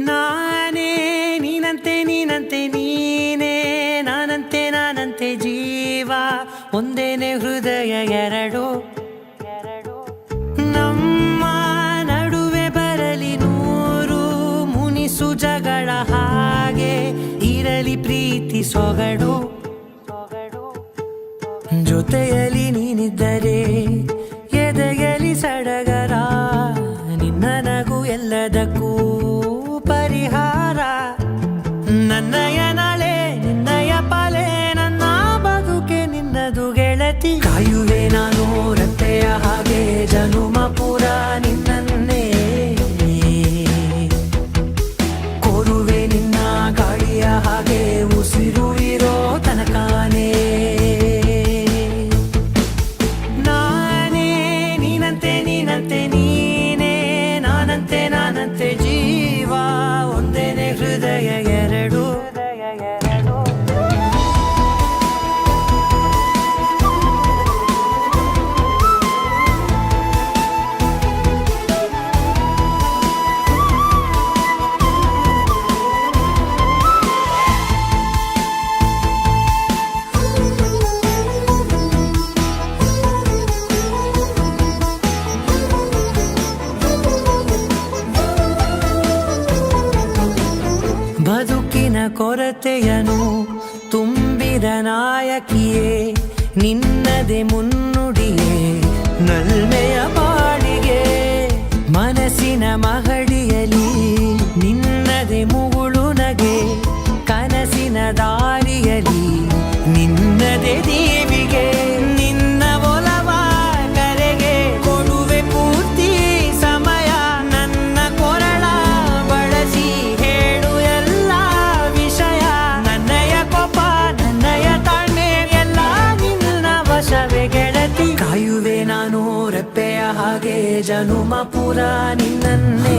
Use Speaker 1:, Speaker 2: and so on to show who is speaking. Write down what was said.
Speaker 1: ನಾನೇ ನೀನಂತೆ ನೀನಂತೆ ನೀನೇ ನಾನಂತೆ ನಾನಂತೆ ಜೀವ ಒಂದೇನೆ ಹೃದಯ ಎರಡು ನಮ್ಮ ನಡುವೆ ಬರಲಿ ನೂರು ಮುನಿಸು ಜಗಳ ಹಾಗೆ ಇರಲಿ ಪ್ರೀತಿ ಸೊಗಡು ಜೊತೆಯಲ್ಲಿ ನೀನಿದ್ದರೆ ಎದೆಯಲಿ ಸಡಗರ ನಿನ್ನ ನಗು ಎಲ್ಲದಕ್ಕೂ ಪರಿಹಾರ ನನ್ನಯ ನಾಳೆ ನಿನ್ನಯ ಪಾಲೆ ನನ್ನ ಬದುಕೆ ನಿನ್ನದು ಗೆಳತಿ ಕಾಯುವೆ ನಾನು ರತ್ತೆಯ ಹಾಗೆ ಜನುಮ ಪುರ ನಿನ್ನನ್ನೇ ಕೋರುವೆ ನಿನ್ನ ಗಾಳಿಯ ಹಾಗೆ ಉಸಿರು ಇರೋ ತನಕಾನೇ ನಾನೇ ನೀನಂತೆ ನೀನಂತೆ ನೀನೇ ನಾನಂತೆ ನಾನಂತೆ ಜೀವ ಒಂದೇನೆ ಹೃದಯ ಎರಡು ಬದುಕಿನ ಕೊರತೆಯನು ತುಂಬಿದ ನಾಯಕಿಯೇ ನಿನ್ನದೆ ಮುನ್ನುಡಿಯೇ ನಲ್ಮೆಯ ಬಾಳಿಗೆ ಮನಸ್ಸಿನ ಮಹಡಿಯಲಿ ನಿನ್ನದೆ ಮುಗುಳು ನಗೆ ಕನಸಿನ ದಾರಿಯಲಿ ನಿನ್ನದೆ ದೇವಿಗೆ ನಿನ್ನ ಒಲವ ಕರೆಗೆ ಕೊಡುವೆ ಪೂರ್ತಿ ಸಮಯ ನನ್ನ ಕೊರಳ ಬಳಸಿ ಹೇಳು ಎಲ್ಲ ವಿಷಯ ನನ್ನಯ ಕೋಪ ನನ್ನಯ ತಾಳ್ಮೆ ಎಲ್ಲ ನಿನ್ನ ವಶವೇ ಗೆಳತಿ ಕಾಯುವೆ ನಾನು ರೆಪ್ಪೆಯ ಹಾಗೆ ಜನುಮ ಪುರ ನಿನ್ನನ್ನೇ